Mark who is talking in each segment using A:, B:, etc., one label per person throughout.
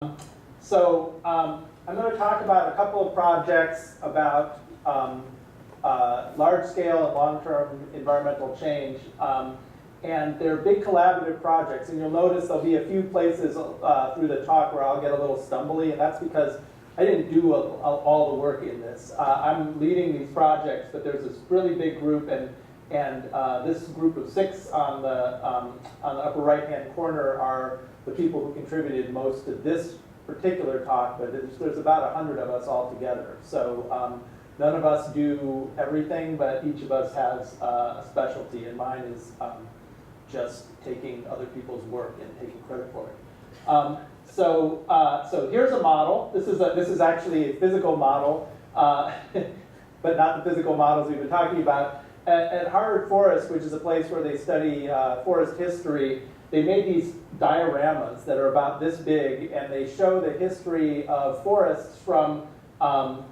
A: I'm going to talk about a couple of projects about large-scale and long-term environmental change. And they're big collaborative projects. And you'll notice there'll be a few places through the talk where I'll get a little stumbly, and that's because I didn't do all the work in this. I'm leading these projects, but there's this really big group, and this group of 6 on the upper right-hand corner are the people who contributed most to this particular talk, but there's about 100 of us all together. So none of us do everything, but each of us has a specialty, and mine is just taking other people's work and taking credit for it. So here's a model. This is actually a physical model, but not the physical models we've been talking about. At Harvard Forest, which is a place where they study forest history, they made these dioramas that are about this big, and they show the history of forests from the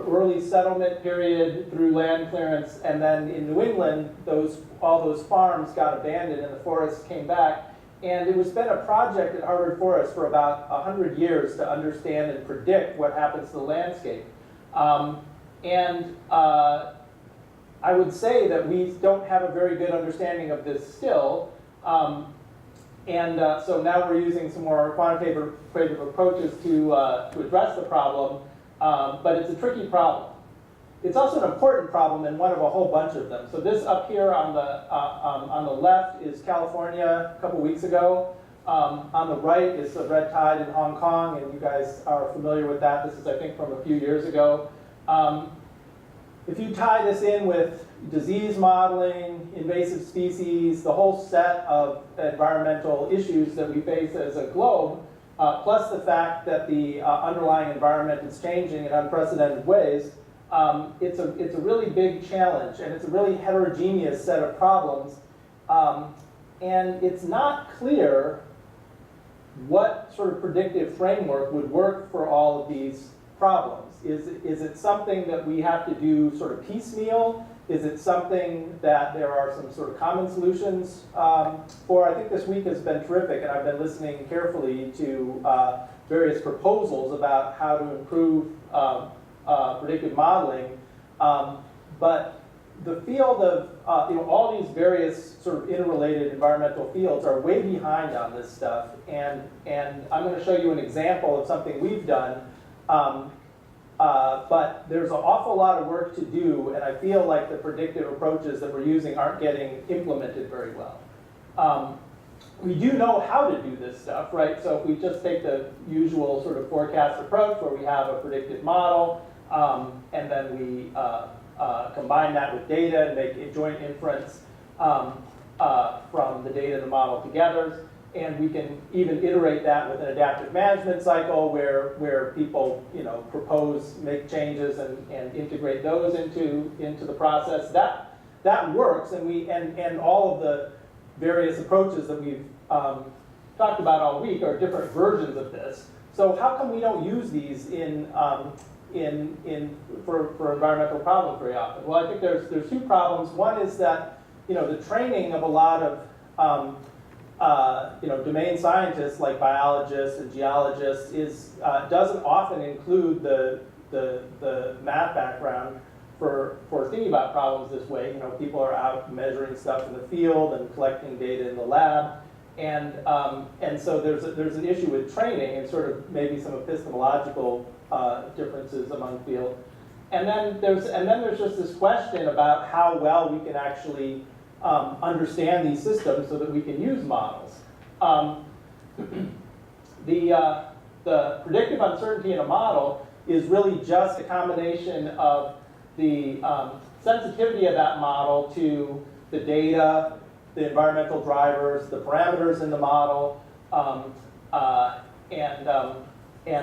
A: early settlement period through land clearance, and then in New England, all those farms got abandoned and the forests came back. And it was been a project at Harvard Forest for about 100 years to understand and predict what happens to the landscape. I would say that we don't have a very good understanding of this still. So now we're using some more quantitative approaches to address the problem, but it's a tricky problem. It's also an important problem and one of a whole bunch of them. So this up here on the left is California a couple weeks ago. On the right is the red tide in Hong Kong, and you guys are familiar with that. This is, I think, from a few years ago. If you tie this in with disease modeling, invasive species, the whole set of environmental issues that we face as a globe, plus the fact that the underlying environment is changing in unprecedented ways, it's a really big challenge, and it's a really heterogeneous set of problems. And it's not clear what sort of predictive framework would work for all of these problems. Is it something that we have to do sort of piecemeal? Is it something that there are some sort of common solutions for? I think this week has been terrific, and I've been listening carefully to various proposals about how to improve predictive modeling. But the field of all these various sort of interrelated environmental fields are way behind on this stuff. And I'm going to show you an example of something we've done. But there's an awful lot of work to do, and I feel like the predictive approaches that we're using aren't getting implemented very well. We do know how to do this stuff, right? So if we just take the usual sort of forecast approach where we have a predictive model, and then we combine that with data and make a joint inference from the data and the model together. And we can even iterate that with an adaptive management cycle where people propose, make changes, and integrate those into the process. That works, and all of the various approaches that we've talked about all week are different versions of this. So how come we don't use these for environmental problems very often? Well, I think there's 2 problems. One is that the training of a lot of domain scientists like biologists and geologists doesn't often include the math background for thinking about problems this way. People are out measuring stuff in the field and collecting data in the lab, and so there's an issue with training and sort of maybe some epistemological differences among field. And then there's just this question about how well we can actually understand these systems so that we can use models. The predictive uncertainty in a model is really just a combination of the sensitivity of that model to the data, the environmental drivers, the parameters in the model, and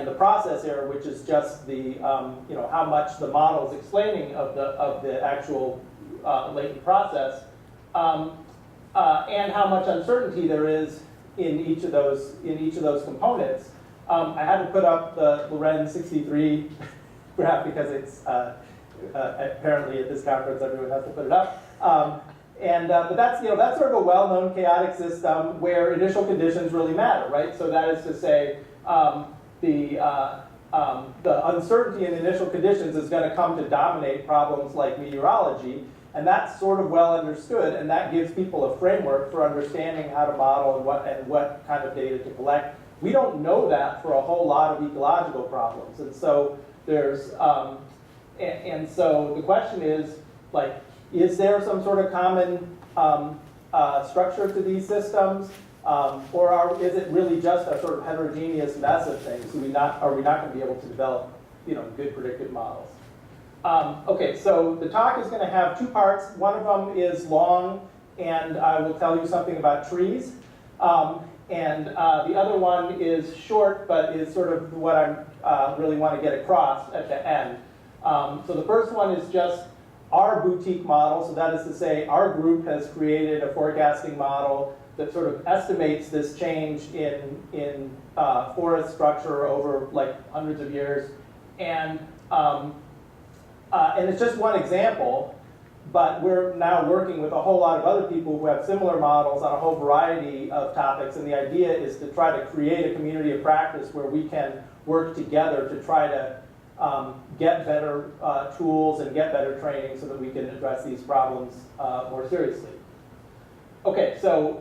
A: the process error, which is just the how much the model is explaining of the actual latent process. And how much uncertainty there is in each of those components. I had to put up the Lorenz 63 graph because it's apparently at this conference everyone has to put it up. But that's, that's sort of a well-known chaotic system where initial conditions really matter, right? So that is to say, the uncertainty in initial conditions is going to come to dominate problems like meteorology, and that's sort of well understood, and that gives people a framework for understanding how to model and what kind of data to collect. We don't know that for a whole lot of ecological problems, and so there's and so the question is, like, is there some sort of common structure to these systems, or is it really just a sort of heterogeneous mess of things? Are we not going to be able to develop, good predictive models? Okay, so the talk is going to have two parts. One of them is long, and I will tell you something about trees. And the other one is short, but is sort of what I really want to get across at the end. So the first one is just our boutique model. So that is to say, our group has created a forecasting model that sort of estimates this change in forest structure over like hundreds of years. And it's just one example, but we're now working with a whole lot of other people who have similar models on a whole variety of topics. And the idea is to try to create a community of practice where we can work together to try to get better tools and get better training so that we can address these problems more seriously. Okay, so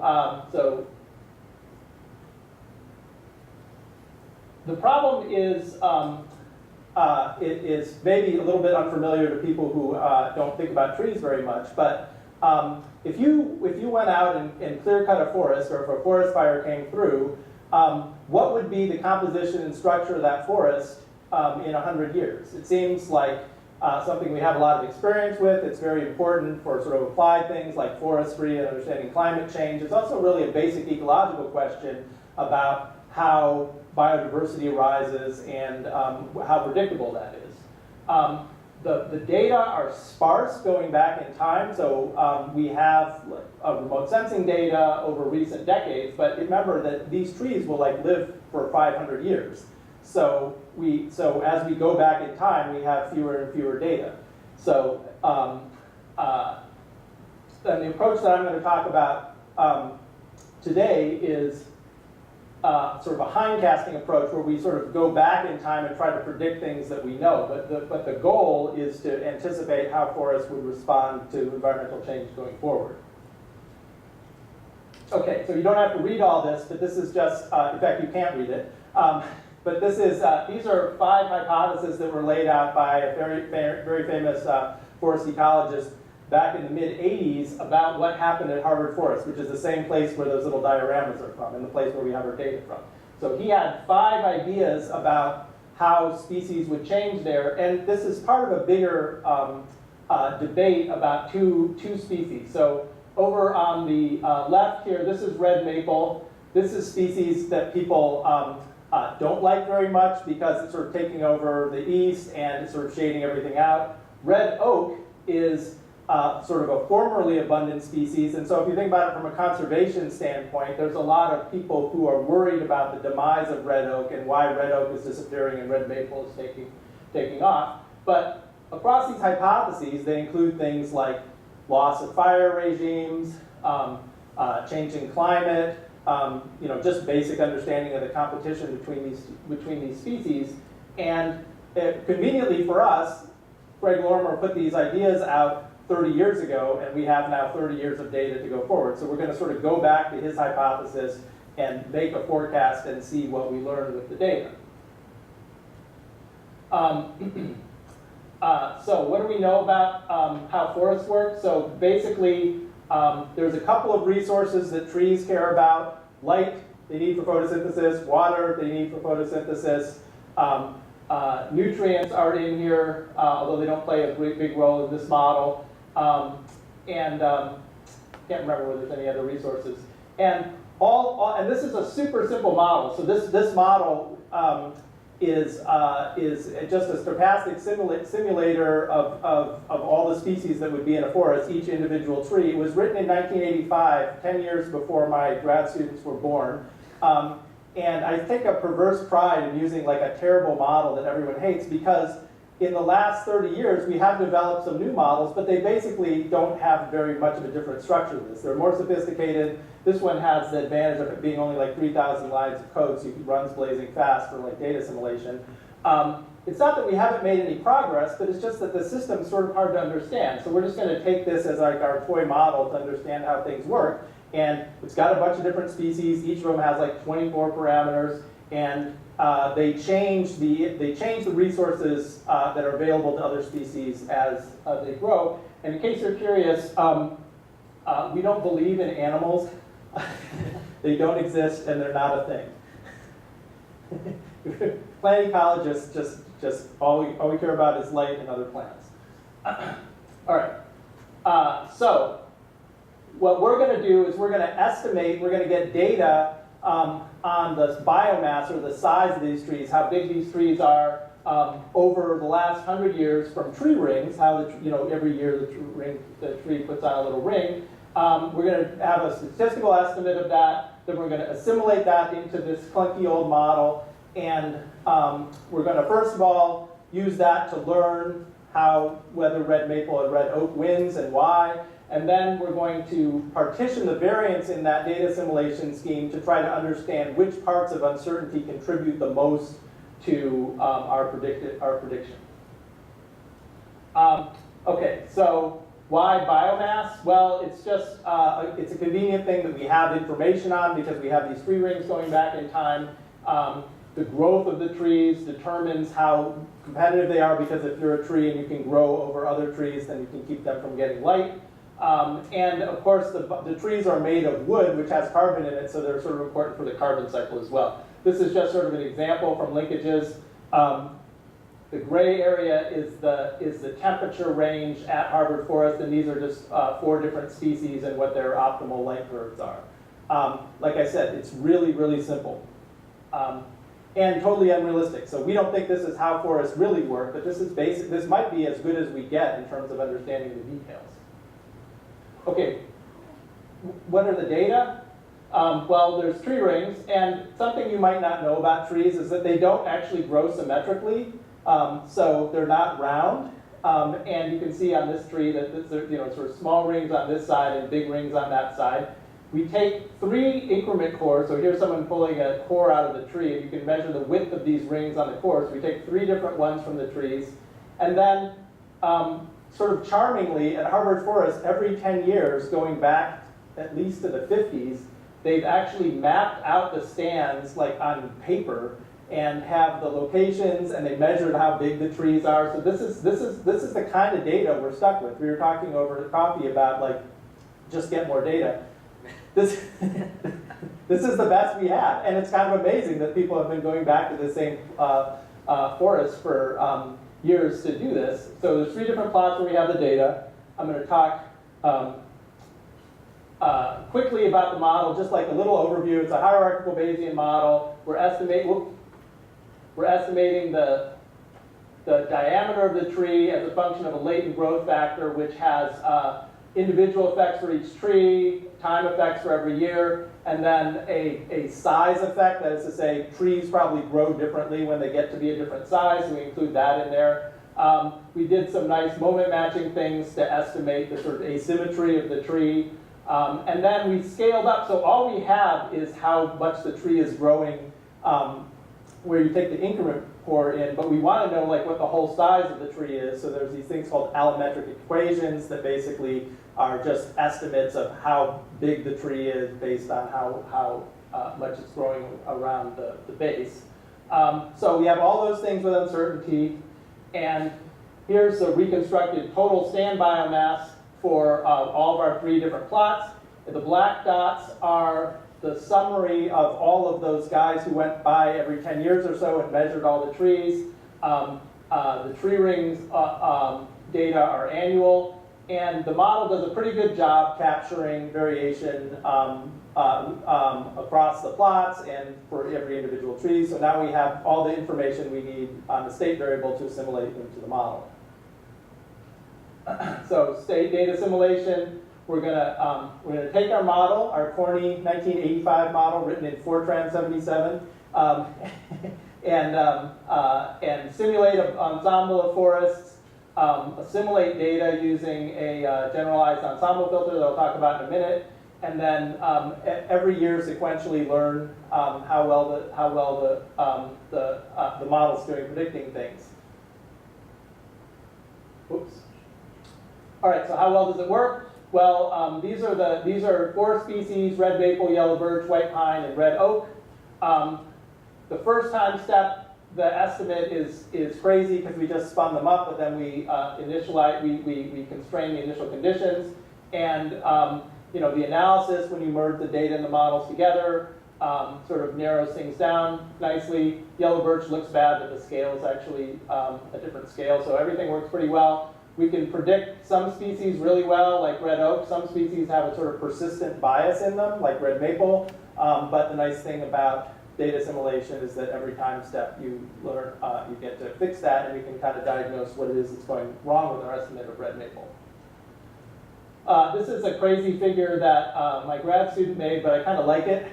A: the problem is it is maybe a little bit unfamiliar to people who don't think about trees very much, but if you went out and clear-cut a forest, or if a forest fire came through, what would be the composition and structure of that forest in 100 years? It seems like something we have a lot of experience with. It's very important for sort of applied things like forestry and understanding climate change. It's also really a basic ecological question about how biodiversity arises and how predictable that is. The data are sparse going back in time, so we have remote sensing data over recent decades, but remember that these trees will live for 500 years. So as we go back in time, we have fewer and fewer data. So and the approach that I'm going to talk about today is sort of a hindcasting approach where we sort of go back in time and try to predict things that we know. But the goal is to anticipate how forests would respond to environmental change going forward. Okay, so you don't have to read all this, but this is just, in fact, you can't read it. But this is, these are 5 hypotheses that were laid out by a very famous forest ecologist back in the mid-'80s about what happened at Harvard Forest, which is the same place where those little dioramas are from, and the place where we have our data from. So he had 5 ideas about how species would change there, and this is part of a bigger debate about two species. So over on the left here, this is red maple. This is species that people don't like very much because it's sort of taking over the east and it's sort of shading everything out. Red oak is sort of a formerly abundant species, and so if you think about it from a conservation standpoint, there's a lot of people who are worried about the demise of red oak and why red oak is disappearing and red maple is taking off. But across these hypotheses, they include things like loss of fire regimes, changing climate, just basic understanding of the competition between these species. And conveniently for us, Greg Lorimer put these ideas out 30 years ago, and we have now 30 years of data to go forward. So we're going to sort of go back to his hypothesis and make a forecast and see what we learned with the data. So what do we know about how forests work? So basically, there's a couple of resources that trees care about. Light, they need for photosynthesis. Water, they need for photosynthesis. Nutrients are in here, although they don't play a big role in this model. Can't remember whether there's any other resources. And and this is a super simple model. So this model is just a stochastic simulator of all the species that would be in a forest, each individual tree. It was written in 1985, 10 years before my grad students were born. And I take a perverse pride in using like a terrible model that everyone hates because in the last 30 years, we have developed some new models, but they basically don't have very much of a different structure than this. They're more sophisticated. This one has the advantage of it being only like 3,000 lines of code, so it runs blazing fast for like data assimilation. It's not that we haven't made any progress, but it's just that the system's sort of hard to understand. So we're just going to take this as like our toy model to understand how things work. And it's got a bunch of different species. Each of them has like 24 parameters. And they change the resources that are available to other species as they grow. And in case you're curious, we don't believe in animals. They don't exist, and they're not a thing. Plant ecologists just all we care about is light and other plants. All right. So what we're going to do is we're going to estimate. We're going to get data on the biomass or the size of these trees, how big these trees are over the last 100 years from tree rings. How every year the tree puts on a little ring. We're going to have a statistical estimate of that. Then we're going to assimilate that into this clunky old model. And we're going to, first of all, use that to learn whether red maple or red oak wins and why. And then we're going to partition the variance in that data assimilation scheme to try to understand which parts of uncertainty contribute the most to our prediction. Okay, so why biomass? Well, it's just it's a convenient thing that we have information on because we have these tree rings going back in time. The growth of the trees determines how competitive they are, because if you're a tree and you can grow over other trees, then you can keep them from getting light. And of course, the trees are made of wood, which has carbon in it, so they're sort of important for the carbon cycle as well. This is just sort of an example from linkages. The gray area is the temperature range at Harvard Forest, and these are just 4 different species and what their optimal light curves are. Like I said, it's really, really simple. And totally unrealistic. So we don't think this is how forests really work, but this is basic. This might be as good as we get in terms of understanding the details. Okay, what are the data? Well, there's tree rings, and something you might not know about trees is that they don't actually grow symmetrically. So they're not round. And you can see on this tree that there's sort of small rings on this side and big rings on that side. We take 3 increment cores. So here's someone pulling a core out of the tree, and you can measure the width of these rings on the core. So we take 3 different ones from the trees. And then, sort of charmingly, at Harvard Forest, every 10 years, going back at least to the 50s, they've actually mapped out the stands like on paper and have the locations, and they measured how big the trees are. So this is the kind of data we're stuck with. We were talking over coffee about like just get more data. This is the best we have, and it's kind of amazing that people have been going back to the same forest for years to do this. So there's 3 different plots where we have the data. I'm going to talk quickly about the model, just like a little overview. It's a hierarchical Bayesian model. We're estimating the diameter of the tree as a function of a latent growth factor, which has individual effects for each tree, time effects for every year, and then a size effect. That is to say, trees probably grow differently when they get to be a different size, so we include that in there. We did some nice moment matching things to estimate the sort of asymmetry of the tree. And then we scaled up, so all we have is how much the tree is growing, where you take the increment core in, but we want to know like what the whole size of the tree is. So there's these things called allometric equations that basically are just estimates of how big the tree is based on how much it's growing around the base. So we have all those things with uncertainty, and here's the reconstructed total stand biomass for all of our 3 different plots. The black dots are the summary of all of those guys who went by every 10 years or so and measured all the trees. The tree rings data are annual, and the model does a pretty good job capturing variation across the plots and for every individual tree. So now we have all the information we need on the state variable to assimilate into the model. So state data assimilation, we're gonna take our model, our corny 1985 model written in Fortran 77, and simulate an ensemble of forests, assimilate data using a generalized ensemble filter that I'll talk about in a minute, and then every year sequentially learn how well the model's doing predicting things. Oops. All right, so how well does it work? Well, these are 4 species: red maple, yellow birch, white pine, and red oak. The first time step, the estimate is crazy because we just spun them up, but then we we constrain the initial conditions, and the analysis when you merge the data and the models together sort of narrows things down nicely. Yellow birch looks bad, but the scale is actually a different scale, so everything works pretty well. We can predict some species really well, like red oak. Some species have a sort of persistent bias in them, like red maple. But the nice thing about data assimilation is that every time step you learn, you get to fix that, and we can kind of diagnose what it is that's going wrong with our estimate of red maple. This is a crazy figure that my grad student made, but I kind of like it.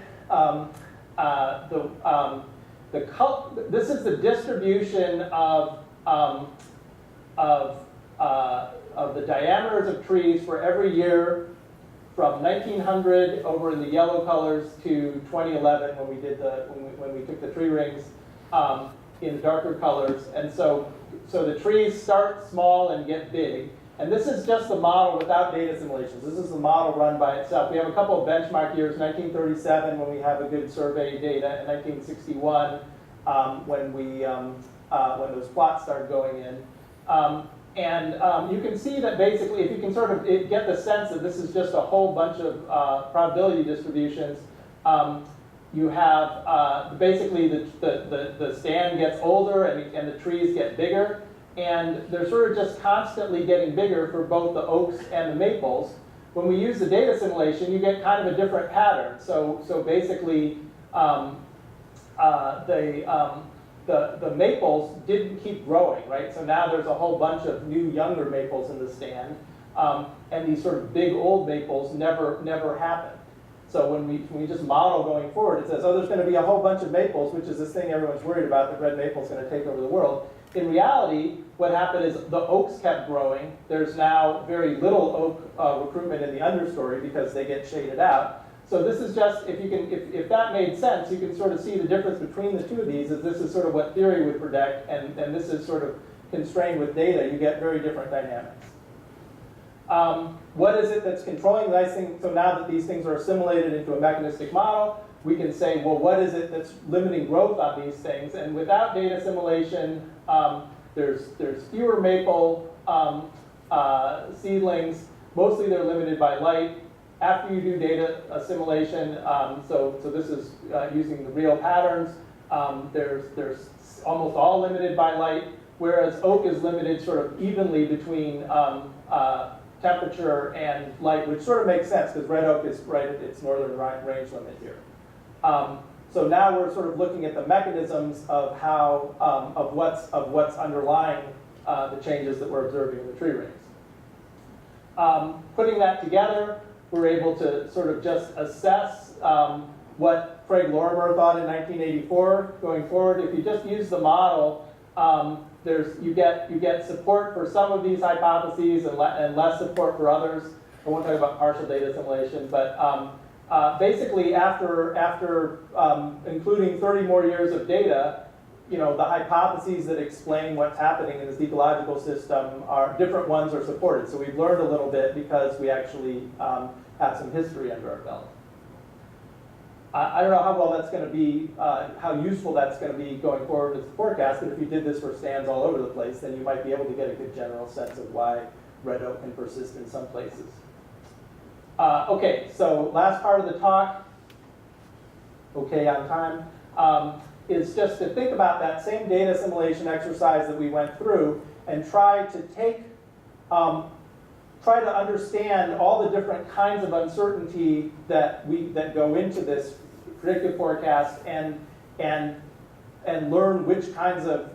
A: This is the distribution of the diameters of trees for every year from 1900 over in the yellow colors to 2011 when we took the tree rings in the darker colors. And so the trees start small and get big. And this is just the model without data simulations. This is the model run by itself. We have a couple of benchmark years: 1937 when we have a good survey data, and 1961 when those plots start going in. You can see that basically, if you can sort of get the sense that this is just a whole bunch of probability distributions, you have basically the stand gets older and the trees get bigger, and they're sort of just constantly getting bigger for both the oaks and the maples. When we use the data simulation, you get kind of a different pattern. So basically, the maples didn't keep growing, right? So now there's a whole bunch of new, younger maples in the stand, and these sort of big old maples never happen. So when we just model going forward, it says, oh, there's going to be a whole bunch of maples, which is this thing everyone's worried about, that red maple's going to take over the world. In reality, what happened is the oaks kept growing. There's now very little oak recruitment in the understory because they get shaded out. So this is just, if that made sense, you can sort of see the difference between the two of these, is this is sort of what theory would predict, and this is sort of constrained with data. You get very different dynamics. What is it that's controlling the nice thing? So now that these things are assimilated into a mechanistic model, we can say, well, what is it that's limiting growth on these things? And without data assimilation, there's fewer maple seedlings. Mostly they're limited by light. After you do data assimilation, so this is using the real patterns, there's almost all limited by light, whereas oak is limited sort of evenly between temperature and light, which sort of makes sense because red oak is right at its northern range limit here. So now we're sort of looking at the mechanisms of how of what's underlying the changes that we're observing in the tree rings. Putting that together, we're able to sort of just assess what Craig Lorimer thought in 1984 going forward. If you just use the model, you get support for some of these hypotheses and less support for others. I won't talk about partial data assimilation, but basically after including 30 more years of data, the hypotheses that explain what's happening in this ecological system are different ones are supported. So we've learned a little bit because we actually have some history under our belt. I don't know how well that's going to be, how useful that's going to be going forward as a forecast, but if you did this for stands all over the place, then you might be able to get a good general sense of why red oak can persist in some places. Okay, so last part of the talk, okay on time, is just to think about that same data assimilation exercise that we went through and try to understand all the different kinds of uncertainty that go into this predictive forecast and learn which kinds of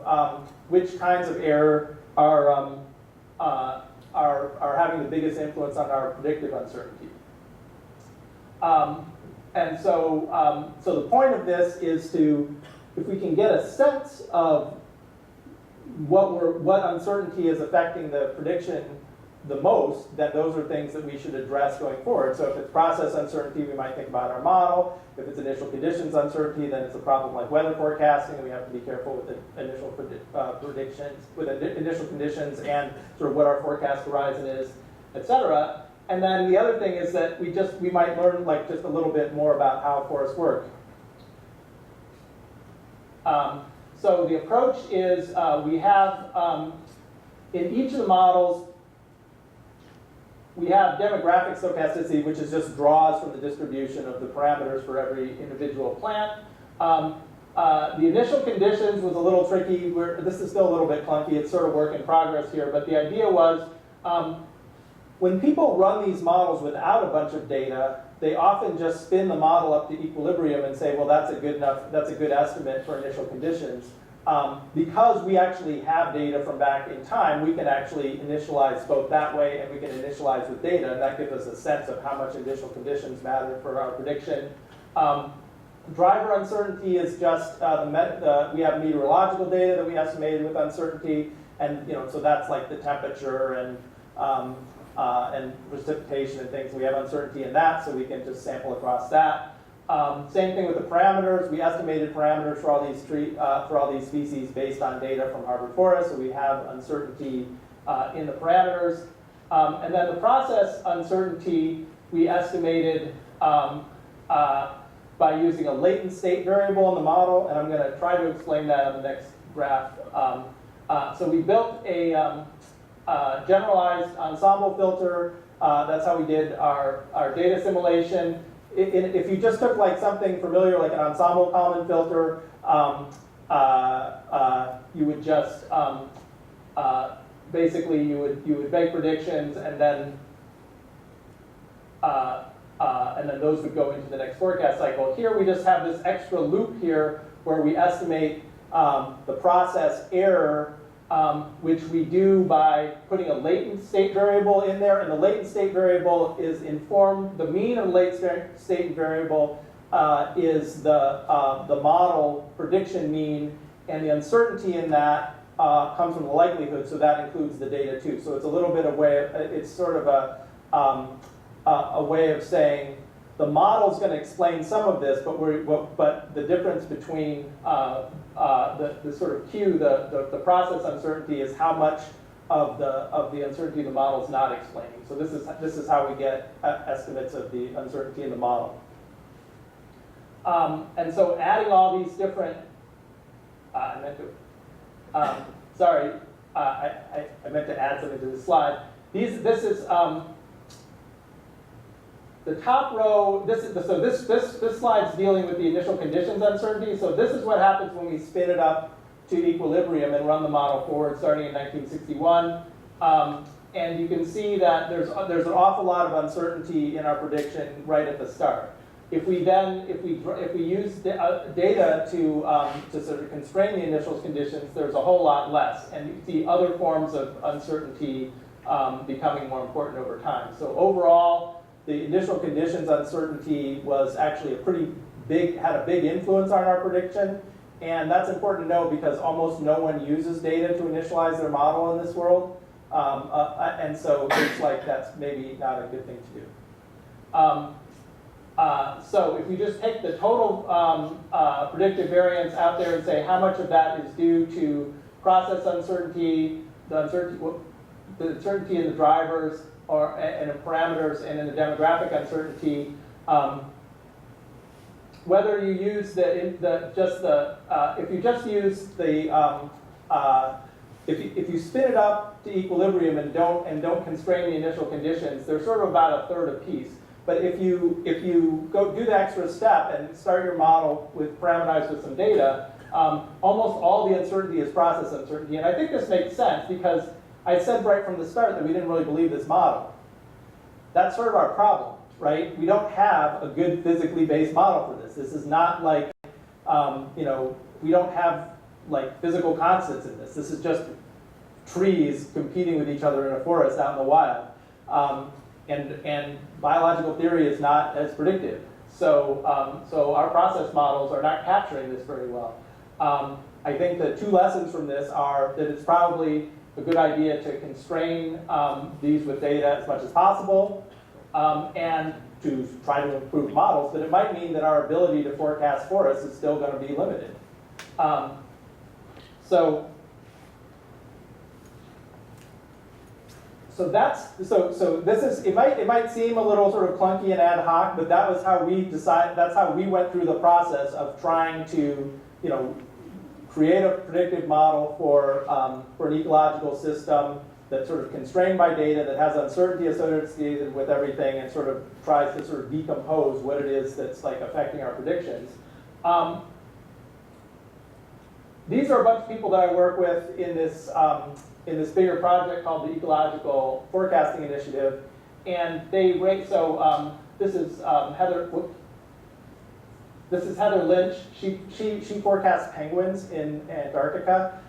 A: error are having the biggest influence on our predictive uncertainty. So the point of this is to if we can get a sense of what uncertainty is affecting the prediction the most, then those are things that we should address going forward. So if it's process uncertainty, we might think about our model. If it's initial conditions uncertainty, then it's a problem like weather forecasting, and we have to be careful with the initial predictions, with initial conditions and sort of what our forecast horizon is, et cetera. And then the other thing is that we might learn like just a little bit more about how forests work. So the approach is we have, in each of the models, we have demographic stochasticity, which is just draws from the distribution of the parameters for every individual plant. The initial conditions was a little tricky. This is still a little bit clunky. It's sort of work in progress here. But the idea was when people run these models without a bunch of data, they often just spin the model up to equilibrium and say, well, that's a good estimate for initial conditions. Because we actually have data from back in time, we can actually initialize both that way and we can initialize with data, and that gives us a sense of how much initial conditions matter for our prediction. Driver uncertainty is just we have meteorological data that we estimated with uncertainty, and so that's like the temperature and precipitation and things. We have uncertainty in that, so we can just sample across that. Same thing with the parameters. We estimated parameters for all these species based on data from Harvard Forest, so we have uncertainty in the parameters. And then the process uncertainty we estimated by using a latent state variable in the model, and I'm going to try to explain that on the next graph. So we built a generalized ensemble filter. That's how we did our data assimilation. If you just took like something familiar like an ensemble Kalman filter, you would just basically you would make predictions and then those would go into the next forecast cycle. Here we just have this extra loop here where we estimate the process error, which we do by putting a latent state variable in there, and the latent state variable is informed. The mean of the latent state variable is the model prediction mean, and the uncertainty in that comes from the likelihood, so that includes the data too. So it's a little bit of it's sort of a way of saying the model's going to explain some of this, but the difference between the sort of Q, the process uncertainty, is how much of the uncertainty the model's not explaining. So this is how we get estimates of the uncertainty in the model. And so adding all these different, I meant to add something to this slide. This is the top row. This slide's dealing with the initial conditions uncertainty. So this is what happens when we spin it up to equilibrium and run the model forward, starting in 1961. And you can see that there's an awful lot of uncertainty in our prediction right at the start. If we use data to sort of constrain the initial conditions, there's a whole lot less, and you see other forms of uncertainty becoming more important over time. So overall, the initial conditions uncertainty was actually had a big influence on our prediction, and that's important to know because almost no one uses data to initialize their model in this world, and so it's like that's maybe not a good thing to do. So if we just take the total predictive variance out there and say how much of that is due to process uncertainty, the uncertainty in the drivers and in parameters, and in the demographic uncertainty, whether you use if you just use the if you spin it up to equilibrium and don't constrain the initial conditions, they're sort of about a third apiece. But if you go do the extra step and start your model parameterized with some data, almost all the uncertainty is process uncertainty. And I think this makes sense because I said right from the start that we didn't really believe this model. That's sort of our problem, right? We don't have a good physically based model for this. This is not like, we don't have like physical constants in this. This is just trees competing with each other in a forest out in the wild. And biological theory is not as predictive. So our process models are not capturing this very well. I think the two lessons from this are that it's probably a good idea to constrain these with data as much as possible, and to try to improve models, but it might mean that our ability to forecast for us is still going to be limited. So this is, it might seem a little sort of clunky and ad hoc, but that was how we that's how we went through the process of trying to, create a predictive model for an ecological system that's sort of constrained by data, that has uncertainty associated with everything, and sort of tries to sort of decompose what it is that's like affecting our predictions. These are a bunch of people that I work with in this bigger project called the Ecological Forecasting Initiative, and they rate. So this is Heather. This is Heather Lynch. She forecasts penguins in Antarctica,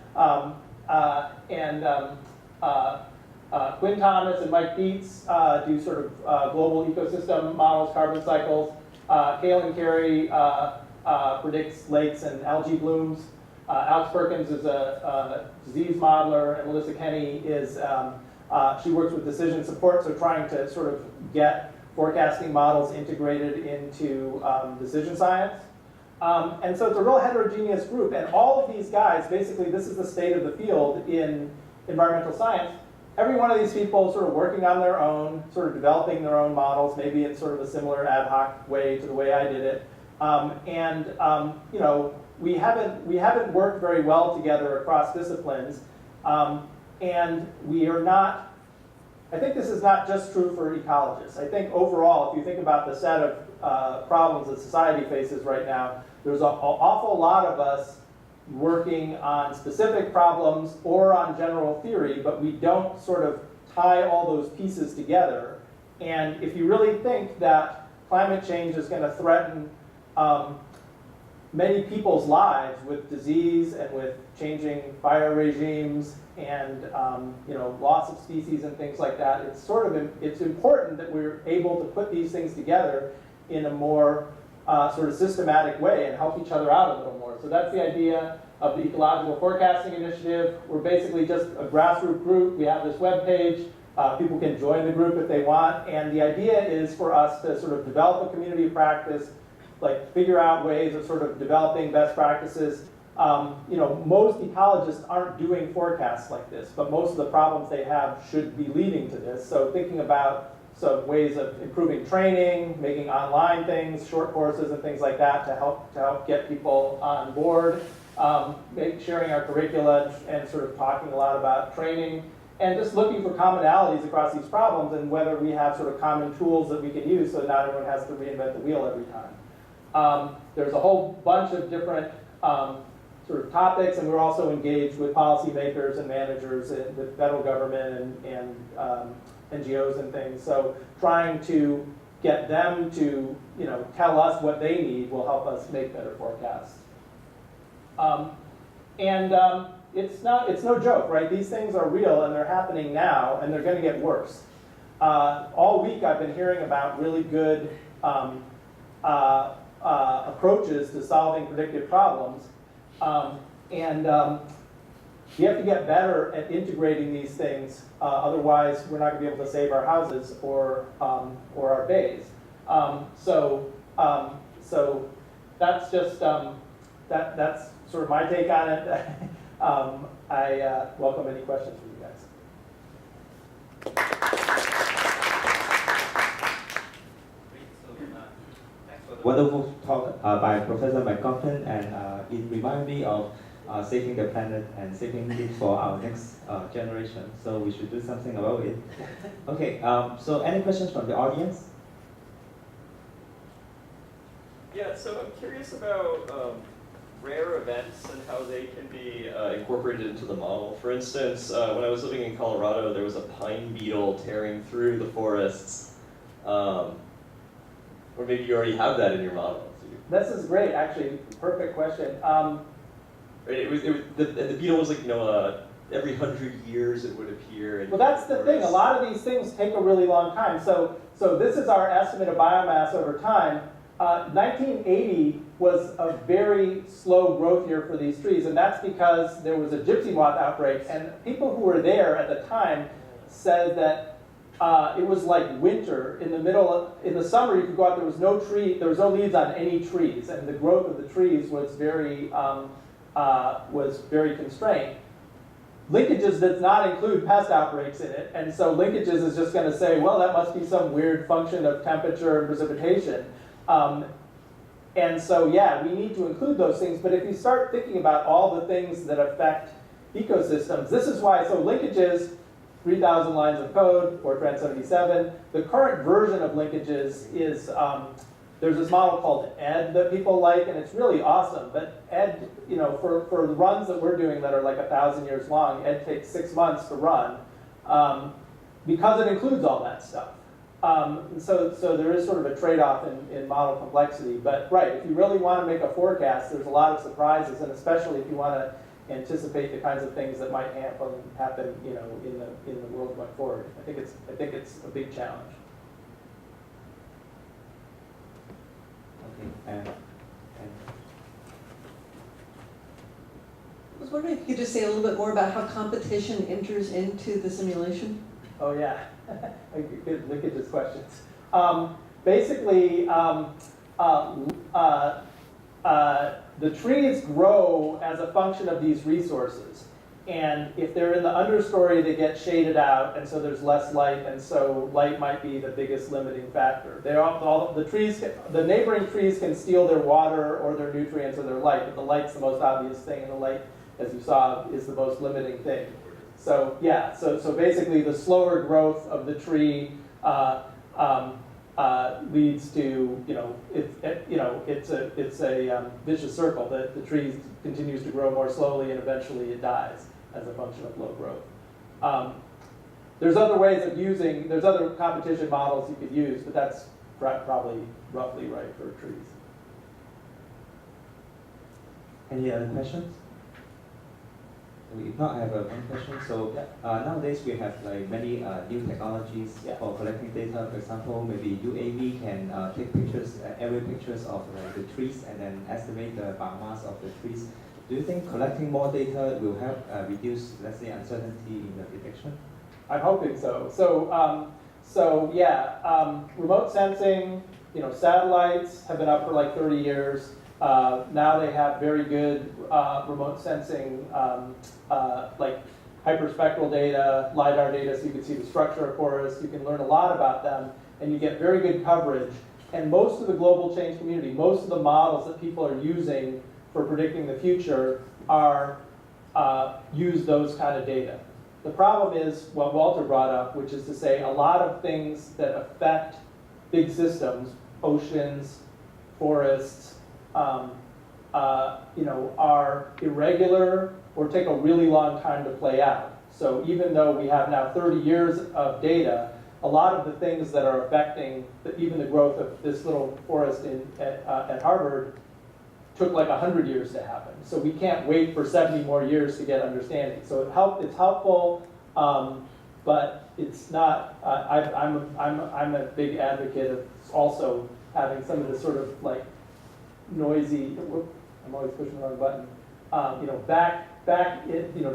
A: Quinn Thomas and Mike Dietz do sort of global ecosystem models, carbon cycles. Kaylin Carey predicts lakes and algae blooms. Alex Perkins is a disease modeler, and Melissa Kenny is, she works with decision support, so trying to sort of get forecasting models integrated into decision science. And so it's a real heterogeneous group, and all of these guys, basically this is the state of the field in environmental science. Every one of these people sort of working on their own, sort of developing their own models, maybe in sort of a similar ad hoc way to the way I did it. We haven't worked very well together across disciplines, and we are not, I think this is not just true for ecologists. I think overall, if you think about the set of problems that society faces right now, there's an awful lot of us working on specific problems or on general theory, but we don't sort of tie all those pieces together. And if you really think that climate change is going to threaten many people's lives with disease and with changing fire regimes and loss of species and things like that, it's important that we're able to put these things together in a more sort of systematic way and help each other out a little more. So that's the idea of the Ecological Forecasting Initiative. We're basically just a grassroots group. We have this webpage. People can join the group if they want. And the idea is for us to sort of develop a community of practice, like figure out ways of sort of developing best practices. Most ecologists aren't doing forecasts like this, but most of the problems they have should be leading to this. So thinking about some ways of improving training, making online things, short courses and things like that to help get people on board, sharing our curricula and sort of talking a lot about training, and just looking for commonalities across these problems and whether we have sort of common tools that we can use so not everyone has to reinvent the wheel every time. There's a whole bunch of different sort of topics, and we're also engaged with policymakers and managers and the federal government and NGOs and things. So trying to get them to tell us what they need will help us make better forecasts. It's no joke, right? These things are real and they're happening now and they're going to get worse. All week I've been hearing about really good approaches to solving predictive problems. We have to get better at integrating these things. Otherwise, we're not going to be able to save our houses or our bays. So that's just that's sort of my take on it. I welcome any questions from you guys.
B: Wonderful talk by Professor McLachlan, and it reminded me of saving the planet and saving it for our next generation. So we should do something about it. Okay, so any questions from the audience?
C: Yeah, so I'm curious about rare events and how they can be incorporated into the model. For instance, when I was living in Colorado, there was a pine beetle tearing through the forests. Or maybe you already have that in your model.
A: This is great, actually. Perfect question.
C: The beetle was like, every 100 years it would appear.
A: Well, that's the thing. A lot of these things take a really long time. So this is our estimate of biomass over time. 1980, was a very slow growth year for these trees, and that's because there was a gypsy moth outbreak, and people who were there at the time said that it was like winter in the summer you could go out, there was no leaves on any trees, and the growth of the trees was very constrained. Linkages does not include pest outbreaks in it, and so linkages is just going to say, well, that must be some weird function of temperature and precipitation. And so, yeah, we need to include those things, but if you start thinking about all the things that affect ecosystems, this is why, so linkages, 3,000 lines of code, Fortran 77. The current version of linkages is, there's this model called ED that people like, and it's really awesome, but ED, for the runs that we're doing that are like 1,000 years long, ED takes 6 months to run, because it includes all that stuff. So there is sort of a trade-off in model complexity, but right, if you really want to make a forecast, there's a lot of surprises, and especially if you want to anticipate the kinds of things that might happen, in the world going forward. I think it's a big challenge.
B: Okay.
D: I was wondering if you could just say a little bit more about how competition enters into the simulation.
A: Oh yeah, good linkages questions. Basically, the trees grow as a function of these resources. And if they're in the understory, they get shaded out, and so there's less light, and so light might be the biggest limiting factor. The neighboring trees can steal their water or their nutrients or their light, but the light's the most obvious thing, and the light, as you saw, is the most limiting thing. So yeah, so basically the slower growth of the tree leads to, it's a vicious circle. The tree continues to grow more slowly, and eventually it dies as a function of low growth. There's other ways of there's other competition models you could use, but that's probably roughly right for trees.
B: Any other questions? If not, I have one question. So nowadays we have like many new technologies for collecting data. For example, maybe UAV can take pictures, aerial pictures of the trees, and then estimate the biomass of the trees. Do you think collecting more data will help reduce, let's say, uncertainty in the prediction?
A: I'm hoping so. Remote sensing, satellites have been up for like 30 years. Now they have very good remote sensing, like hyperspectral data, LiDAR data, so you can see the structure of forests. You can learn a lot about them, and you get very good coverage. And most of the global change community, most of the models that people are using for predicting the future use those kind of data. The problem is what Walter brought up, which is to say a lot of things that affect big systems, oceans, forests, are irregular or take a really long time to play out. So even though we have now 30 years of data, a lot of the things that are affecting even the growth of this little forest at Harvard took like 100 years to happen. So we can't wait for 70 more years to get understanding. So it's helpful, but it's not. I'm a big advocate of also having some of this sort of like noisy. I'm always pushing the wrong button.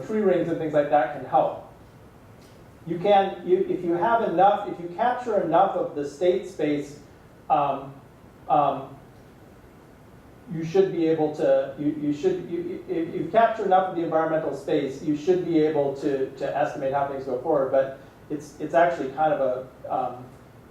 A: Tree rings and things like that can help. If you capture enough of the state space, you should be able to. If you capture enough of the environmental space, you should be able to estimate how things go forward. But it's actually kind of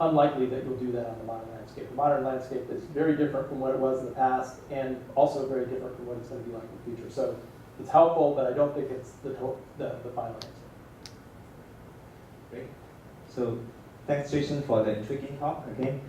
A: unlikely that you'll do that on the modern landscape. The modern landscape is very different from what it was in the past, and also very different from what it's going to be like in the future. So it's helpful, but I don't think it's the final answer.
B: Great. So thanks, Jason, for the intriguing talk. Okay.